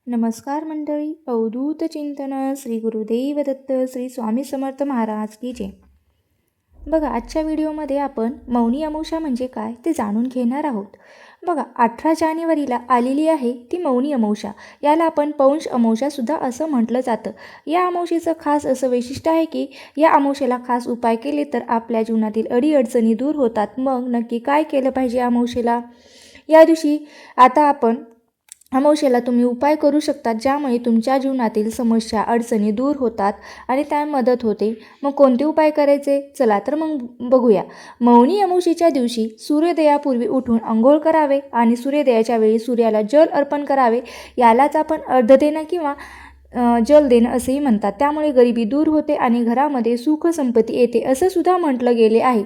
नमस्कार मंडळी. अवधूत चिंतन श्री गुरुदेव दत्त श्री स्वामी समर्थ महाराज की जय. बघा, आजच्या व्हिडिओमध्ये आपण मौनी अमावस्या म्हणजे काय ते जाणून घेणार आहोत. बघा, 18 जानेवारीला आलेली आहे ती मौनी अमावस्या. याला आपण पौंष अमावस्यासुद्धा असं म्हटलं जातं. या अमावस्येचं खास असं वैशिष्ट्य आहे की या अमावस्येला खास उपाय केले तर आपल्या जीवनातील अडीअडचणी दूर होतात. मग नक्की काय केलं पाहिजे या अमावस्येला? या दिवशी आता आपण अमावस्येला तुम्ही उपाय करू शकता ज्यामुळे तुमच्या जीवनातील समस्या अडचणी दूर होतात आणि त्या मदत होते. मग कोणते उपाय करायचे? चला तर मग बघूया. मौनी अमावस्येच्या दिवशी सूर्योदयापूर्वी उठून अंघोळ करावे आणि सूर्योदयाच्या वेळी सूर्याला जल अर्पण करावे. यालाच आपण अर्ध देणं किंवा जल देणं असेही म्हणतात. त्यामुळे गरिबी दूर होते आणि घरामध्ये सुख संपत्ती येते असं सुद्धा म्हटलं गेले आहे.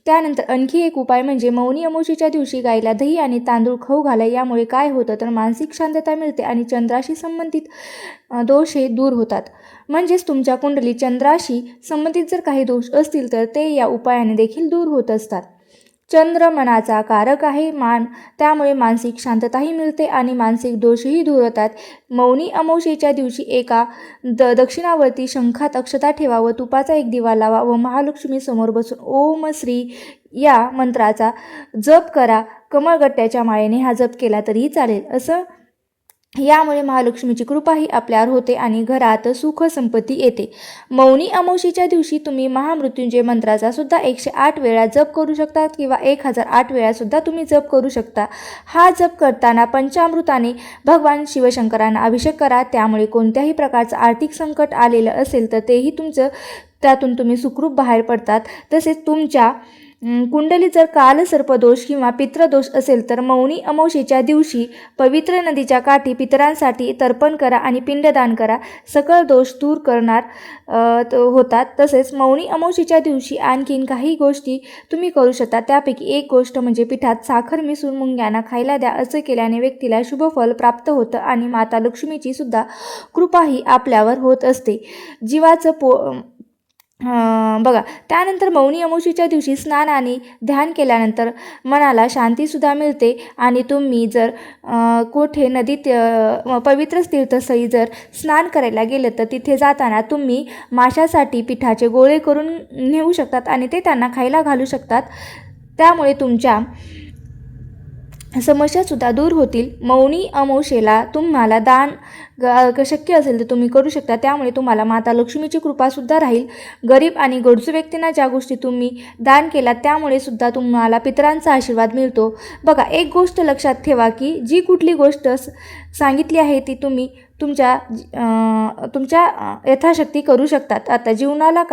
त्यानंतर आणखी एक उपाय म्हणजे मौनी अमावस्येच्या दिवशी गायला दही आणि तांदूळ खाऊ घाला. यामुळे काय होतं तर मानसिक शांतता मिळते आणि चंद्राशी संबंधित दोष हे दूर होतात. म्हणजेच तुमच्या कुंडली चंद्राशी संबंधित जर काही दोष असतील तर ते या उपायाने देखील दूर होत असतात. चंद्र मनाचा कारक आहे, त्यामुळे मानसिक शांतताही मिळते आणि मानसिक दोषही दूर होतात. मौनी अमावस्येच्या दिवशी एका दक्षिणावर्ती शंखात अक्षता ठेवा व तुपाचा एक दिवा लावा व महालक्ष्मी समोर बसून ओम श्री या मंत्राचा जप करा. कमळगट्ट्याच्या माळेने हा जप केला तरीही चालेल. यामुळे महालक्ष्मीची कृपाही आपल्यावर होते आणि घरात सुख संपत्ती येते. मौनी अमावस्येच्या दिवशी तुम्ही महामृत्युंजय मंत्राचा सुद्धा 108 वेळा जप करू शकता किंवा 1008 वेळा सुद्धा तुम्ही जप करू शकता. हा जप करताना पंचामृताने भगवान शिवशंकरांना अभिषेक करा. त्यामुळे कोणत्याही प्रकारचं आर्थिक संकट आलेलं असेल तर तेही त्यातून तुम्ही सुखरूप बाहेर पडतात. तसेच तुमच्या कुंडली जर कालसर्पदोष किंवा पितृदोष असेल तर मौनी अमावस्येच्या दिवशी पवित्र नदीच्या काठी पितरांसाठी तर्पण करा आणि पिंडदान करा. सकळ दोष दूर करणार होतात. तसेच मौनी अमावस्येच्या दिवशी आणखीन काही गोष्टी तुम्ही करू शकता. त्यापैकी एक गोष्ट म्हणजे पिठात साखर मिसळून मुंग्यांना खायला द्या. असं केल्याने व्यक्तीला शुभफल प्राप्त होतं आणि माता लक्ष्मीची सुद्धा कृपाही आपल्यावर होत असते. बघा, त्यानंतर मौनी अमावस्येच्या दिवशी स्नान आणि ध्यान केल्यानंतर मनाला शांतीसुद्धा मिळते आणि तुम्ही जर कुठे नदीत पवित्र तीर्थस्थळी जर स्नान करायला गेलं तर तिथे जाताना तुम्ही माशासाठी पिठाचे गोळे करून नेऊ शकतात आणि ते त्यांना खायला घालू शकतात. त्यामुळे तुमच्या समस्यासुद्धा दूर होतील. मौनी अमावस्येला तुम्हाला दान शक्य असेल तर तुम्ही करू शकता. त्यामुळे तुम्हाला माता लक्ष्मीची कृपासुद्धा राहील. गरीब आणि गरजू व्यक्तींना ज्या गोष्टी तुम्ही दान केलात त्यामुळे सुद्धा तुम्हाला पितरांचा आशीर्वाद मिळतो. बघा, एक गोष्ट लक्षात ठेवा की जी कुठली गोष्ट सांगितली आहे ती तुम्ही तुमच्या यथाशक्ती करू शकतात. आता जीवनाला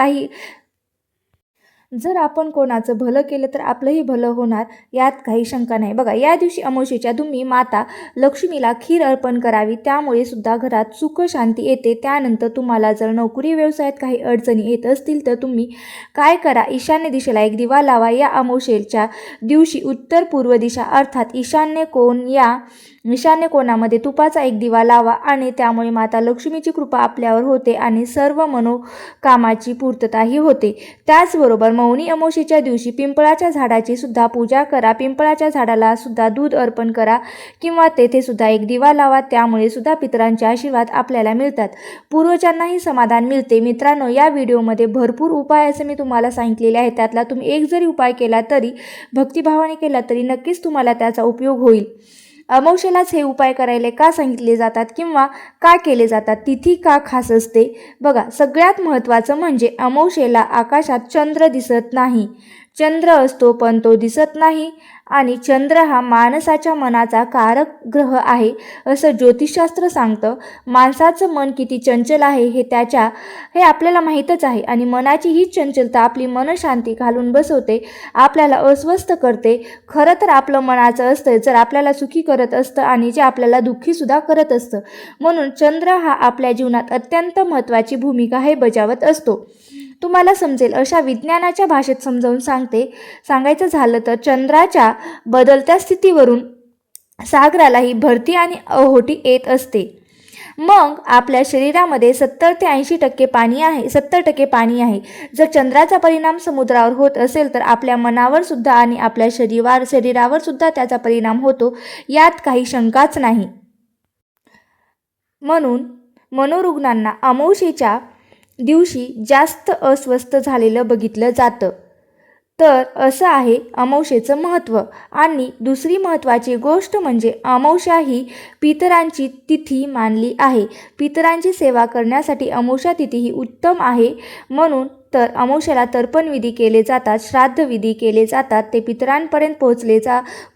जर आपण कोणाचं भलं केलं तर आपलंही भलं होणार, यात काही शंका नाही. बघा, या दिवशी अमावस्येच्या तुम्ही माता लक्ष्मीला खीर अर्पण करावी. त्यामुळे सुद्धा घरात सुख शांती येते. त्यानंतर तुम्हाला जर नोकरी व्यवसायात काही अडचणी येत असतील तर तुम्ही काय करा, ईशान्य दिशेला एक दिवा लावा. या अमावस्येच्या दिवशी उत्तर पूर्व दिशा अर्थात ईशान्य कोणामध्ये तुपाचा एक दिवा लावा आणि त्यामुळे माता लक्ष्मीची कृपा आपल्यावर होते आणि सर्व मनोकामाची पूर्तताही होते. त्याचबरोबर मौनी अमावस्येच्या दिवशी पिंपळाच्या झाडाची सुद्धा पूजा करा. पिंपळाच्या झाडाला सुद्धा दूध अर्पण करा किंवा तेथे सुद्धा एक दिवा लावा. त्यामुळे सुद्धा पितरांचे आशीर्वाद आपल्याला मिळतात. पूर्वजांनाही समाधान मिळते. मित्रांनो, या व्हिडिओमध्ये भरपूर उपाय असे मी तुम्हाला सांगितलेले आहेत. त्यातला तुम्ही एक जरी उपाय केला तरी भक्तिभावाने केला तरी नक्कीच तुम्हाला त्याचा उपयोग होईल. अमावस्येलाच हे उपाय करायला का सांगितले जातात किंवा का केले जातात, तिथी का खास असते? बघा, सगळ्यात महत्त्वाचं म्हणजे अमावस्येला आकाशात चंद्र दिसत नाही. चंद्र असतो पण तो दिसत नाही आणि चंद्र हा माणसाच्या मनाचा कारक ग्रह आहे असं ज्योतिषशास्त्र सांगतं. माणसाचं मन किती चंचल आहे हे आपल्याला माहीतच आहे आणि मनाची ही चंचलता आपली मनशांती घालून बसवते, आपल्याला अस्वस्थ करते. खरं तर आपलं मनाचं असतं जर आपल्याला सुखी करत असतं आणि जे आपल्याला दुःखीसुद्धा करत असतं. म्हणून चंद्र हा आपल्या जीवनात अत्यंत महत्त्वाची भूमिका हे बजावत असतो. तुम्हाला समजेल अशा विज्ञानाच्या भाषेत समजावून सांगायचं झालं तर चंद्राच्या बदलत्या स्थितीवरून सागरालाही भरती आणि ओहोटी येत असते. मग आपल्या शरीरामध्ये 70 ते 80% पाणी आहे. 70% पाणी आहे. जर चंद्राचा परिणाम समुद्रावर होत असेल तर आपल्या मनावर सुद्धा आणि आपल्या शरीरावर सुद्धा त्याचा परिणाम होतो, यात काही शंकाच नाही. म्हणून मनोरुग्णांना अमावस्येच्या दिवशी जास्त अस्वस्थ झालेलं बघितलं जातं. तर असं आहे अमावस्येचं महत्त्व. आणि दुसरी महत्त्वाची गोष्ट म्हणजे अमावस्या ही पितरांची तिथी मानली आहे. पितरांची सेवा करण्यासाठी अमावस्या तिथी ही उत्तम आहे. म्हणून तर अमावस्येला तर्पणविधी केले जातात, श्राद्धविधी केले जातात, ते पितरांपर्यंत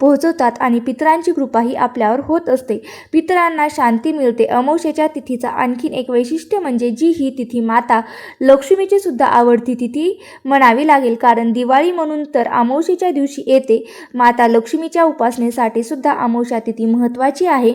पोहोचवतात आणि पितरांची कृपाही आपल्यावर होत असते. पितरांना शांती मिळते. अमावस्येच्या तिथीचा आणखीन एक वैशिष्ट्य म्हणजे ही तिथी माता लक्ष्मीची सुद्धा आवडती तिथी म्हणावी लागेल, कारण दिवाळी म्हणून तर अमावस्येच्या दिवशी येते. माता लक्ष्मीच्या उपासनेसाठी सुद्धा अमावस्या तिथी महत्त्वाची आहे.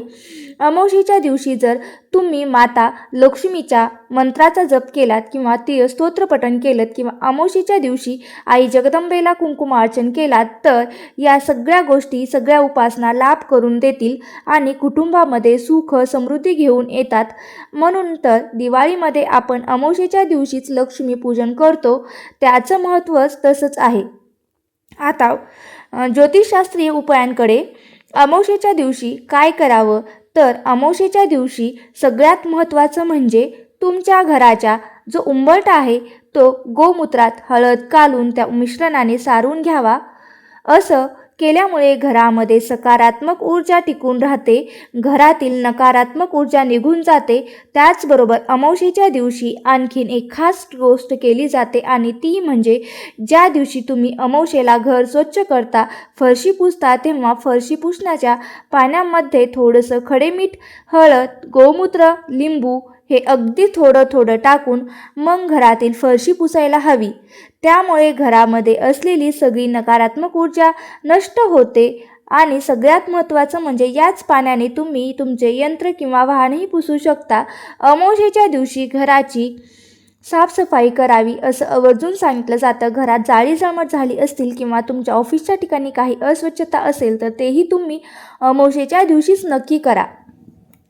अमावस्येच्या दिवशी जर तुम्ही माता लक्ष्मीच्या मंत्राचा जप केलात किंवा ती स्तोत्रपठण केलं किंवा अमावस्येच्या दिवशी आई जगदंबेला कुंकुमार्चन केलात तर या सगळ्या गोष्टी, सगळ्या उपासना लाभ करून देतील आणि कुटुंबामध्ये सुख समृद्धी घेऊन येतात. म्हणून तर दिवाळीमध्ये आपण अमावस्येच्या दिवशीच लक्ष्मी पूजन करतो. त्याचं महत्त्वच तसंच आहे. आता ज्योतिषशास्त्रीय उपायांकडे अमावस्येच्या दिवशी काय करावं, तर अमावस्येच्या दिवशी सगळ्यात महत्त्वाचं म्हणजे तुमच्या घराचा जो उंबरठा आहे तो गोमूत्रात हळद घालून त्या मिश्रणाने सारून घ्यावा. असं केल्यामुळे घरामध्ये सकारात्मक ऊर्जा टिकून राहते, घरातील नकारात्मक ऊर्जा निघून जाते. त्याचबरोबर अमावस्येच्या दिवशी आणखीन एक खास गोष्ट केली जाते आणि ती म्हणजे ज्या दिवशी तुम्ही अमावस्येला घर स्वच्छ करता, फरशी पुसता, तेव्हा फरशी पुसण्याच्या पाण्यामध्ये थोडंसं खडे मीठ, हळद, गोमूत्र, लिंबू हे अगदी थोडं थोडं टाकून मग घरातील फरशी पुसायला हवी. त्यामुळे घरामध्ये असलेली सगळी नकारात्मक ऊर्जा नष्ट होते. आणि सगळ्यात महत्त्वाचं म्हणजे याच पाण्याने तुम्ही तुमचे यंत्र किंवा वाहनही पुसू शकता. अमावस्येच्या दिवशी घराची साफसफाई करावी असं आवर्जून सांगितलं जातं. घरात जाळी जळमट झाली असतील किंवा तुमच्या ऑफिसच्या ठिकाणी काही अस्वच्छता असेल तर तेही तुम्ही अमावस्येच्या दिवशीच नक्की करा.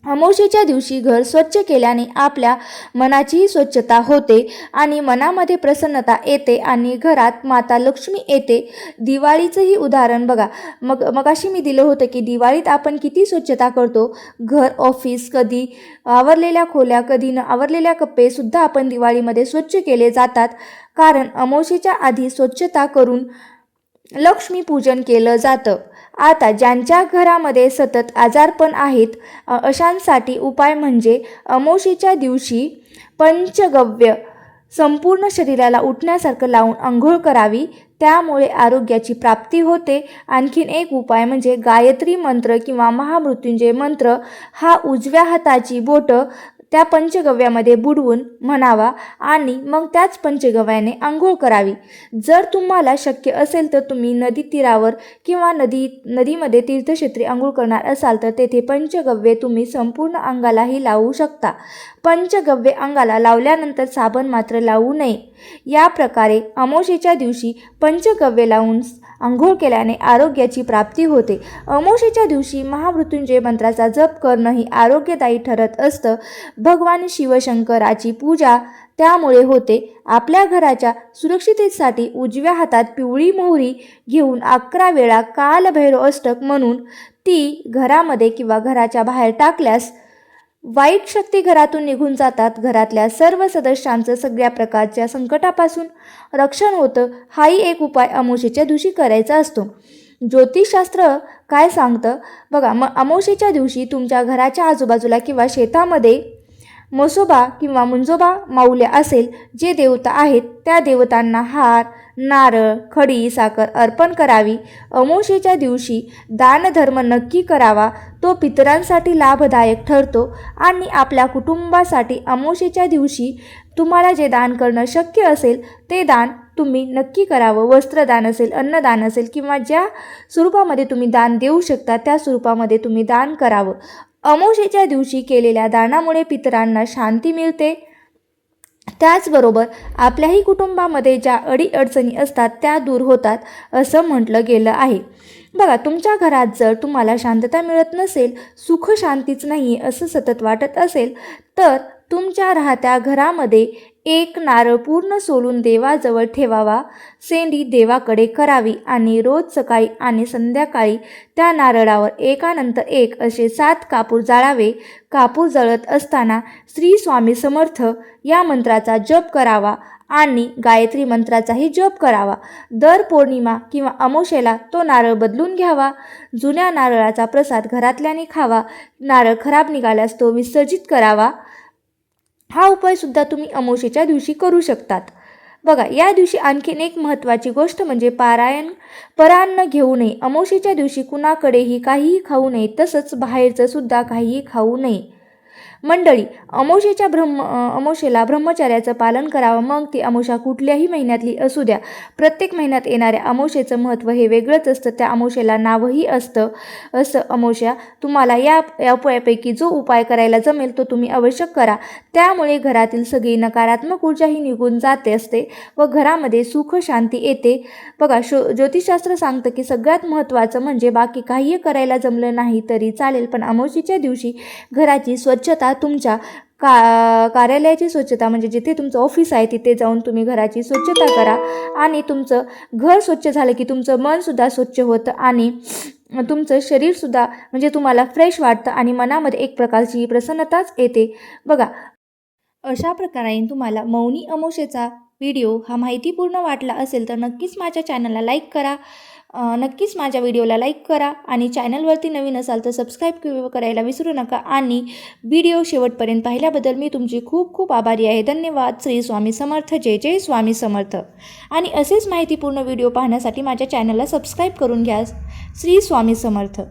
अमावस्येच्या दिवशी घर स्वच्छ केल्याने आपल्या मनाचीही स्वच्छता होते आणि मनामध्ये प्रसन्नता येते आणि घरात माता लक्ष्मी येते. दिवाळीचंही उदाहरण बघा. मगाशी मी दिलं होतं की दिवाळीत आपण किती स्वच्छता करतो. घर, ऑफिस, कधी आवरलेल्या खोल्या, कधी न आवरलेल्या कप्पे सुद्धा आपण दिवाळीमध्ये स्वच्छ केले जातात, कारण अमावस्येच्या आधी स्वच्छता करून लक्ष्मी पूजन केलं जातं. आता ज्यांच्या घरामध्ये सतत आजारपण आहेत अशांसाठी उपाय म्हणजे अमावस्येच्या दिवशी पंचगव्य संपूर्ण शरीराला उठण्यासारखं लावून आंघोळ करावी. त्यामुळे आरोग्याची प्राप्ती होते. आणखीन एक उपाय म्हणजे गायत्री मंत्र किंवा महामृत्युंजय मंत्र हा उजव्या हाताची बोटं त्या पंचगव्यामध्ये बुडवून म्हणावा आणि मग त्याच पंचगव्याने आंघोळ करावी. जर तुम्हाला शक्य असेल तर तुम्ही नदी तीरावर किंवा नदीमध्ये तीर्थक्षेत्री आंघोळ करणार असाल तर तेथे पंचगव्ये तुम्ही संपूर्ण अंगालाही लावू शकता. पंचगव्ये अंगाला लावल्यानंतर साबण मात्र लावू नये. या प्रकारे अमावस्येच्या दिवशी पंचगव्ये लावून आंघोळ केल्याने आरोग्याची प्राप्ती होते. अमावस्येच्या दिवशी महामृत्युंजय मंत्राचा जप करणंही आरोग्यदायी ठरत असतं. भगवान शिवशंकराची पूजा त्यामुळे होते. आपल्या घराच्या सुरक्षिततेसाठी उजव्या हातात पिवळी मोहरी घेऊन 11 वेळा कालभैरव अष्टक म्हणून ती घरामध्ये किंवा घराच्या बाहेर टाकल्यास वाईट शक्ती घरातून निघून जातात. घरातल्या सर्व सदस्यांचं सगळ्या प्रकारच्या संकटापासून रक्षण होतं. हाही एक उपाय अमावस्येच्या दिवशी करायचा असतो. ज्योतिषशास्त्र काय सांगतं बघा. अमावस्येच्या दिवशी तुमच्या घराच्या आजूबाजूला किंवा शेतामध्ये मसोबा किंवा मुंजोबा माऊल्या असेल, जे देवता आहेत त्या देवतांना हार, नारळ, खडी, साखर अर्पण करावी. अमावस्येच्या दिवशी दानधर्म नक्की करावा. तो पितरांसाठी लाभदायक ठरतो आणि आपल्या कुटुंबासाठी अमावस्येच्या दिवशी तुम्हाला जे दान करणं शक्य असेल ते दान तुम्ही नक्की करावं. वस्त्रदान असेल, अन्नदान असेल किंवा ज्या स्वरूपामध्ये तुम्ही दान देऊ शकता त्या स्वरूपामध्ये तुम्ही दान करावं. अमावस्येच्या दिवशी केलेल्या दानामुळे पितरांना शांती मिळते. त्याचबरोबर आपल्याही कुटुंबामध्ये ज्या अडीअडचणी असतात त्या दूर होतात असं म्हटलं गेलं आहे. बघा, तुमच्या घरात जर तुम्हाला शांतता मिळत नसेल, सुख शांतीच नाही आहे असं सतत वाटत असेल तर तुमच्या राहत्या घरामध्ये एक नारळ पूर्ण सोलून देवाजवळ ठेवावा, शेंडी देवाकडे करावी आणि रोज सकाळी आणि संध्याकाळी त्या नारळावर एकानंतर एक असे 7 कापूर जाळावे. कापूर जळत असताना श्री स्वामी समर्थ या मंत्राचा जप करावा आणि गायत्री मंत्राचाही जप करावा. दर पौर्णिमा किंवा अमावस्येला तो नारळ बदलून घ्यावा. जुन्या नारळाचा प्रसाद घरातल्याने खावा. नारळ खराब निघाल्यास तो विसर्जित करावा. हा उपायसुद्धा तुम्ही अमावस्येच्या दिवशी करू शकतात. बघा, या दिवशी आणखीन एक महत्त्वाची गोष्ट म्हणजे परान्न घेऊ नये. अमावस्येच्या दिवशी कुणाकडेही काहीही खाऊ नये, तसंच बाहेरचं सुद्धा काहीही खाऊ नये. मंडळी, अमावस्येला ब्रह्मचर्याचं पालन करावं. मग ती अमावस्या कुठल्याही महिन्यातली असू द्या. प्रत्येक महिन्यात येणाऱ्या अमावस्येचं महत्त्व हे वेगळंच असतं. त्या अमावस्येला नावही असतं. अमावस्या तुम्हाला या उपायापैकी जो उपाय करायला जमेल तो तुम्ही अवश्य करा. त्यामुळे घरातील सगळी नकारात्मक ऊर्जाही निघून जाते असते व घरामध्ये सुख शांती येते. बघा, ज्योतिषशास्त्र सांगतं की सगळ्यात महत्त्वाचं म्हणजे बाकी काहीही करायला जमलं नाही तरी चालेल, पण अमावस्येच्या दिवशी घराची स्वच्छता, तुमच्या कार्यालयाची स्वच्छता म्हणजे जिथे तुमचं ऑफिस आहे तिथे जाऊन तुम्ही घराची स्वच्छता करा. आणि तुमचं घर स्वच्छ झालं की तुमचं मनसुद्धा स्वच्छ होतं आणि तुमचं शरीरसुद्धा म्हणजे तुम्हाला फ्रेश वाटतं आणि मनामध्ये एक प्रकारची प्रसन्नताच येते. बघा, अशा प्रकारे तुम्हाला मौनी अमावस्येचा व्हिडिओ हा माहितीपूर्ण वाटला असेल तर नक्कीच माझ्या चॅनलला लाईक करा. नक्कीच माझ्या व्हिडिओला लाईक करा आणि चॅनलवरती नवीन असाल तर सबस्क्राईब करायला विसरू नका. आणि व्हिडिओ शेवटपर्यंत पाहिल्याबद्दल मी तुमची खूप खूप आभारी आहे. धन्यवाद. श्री स्वामी समर्थ. जय जय स्वामी समर्थ. आणि असेच माहितीपूर्ण व्हिडिओ पाहण्यासाठी माझ्या चॅनलला सबस्क्राईब करून घ्या. श्री स्वामी समर्थ.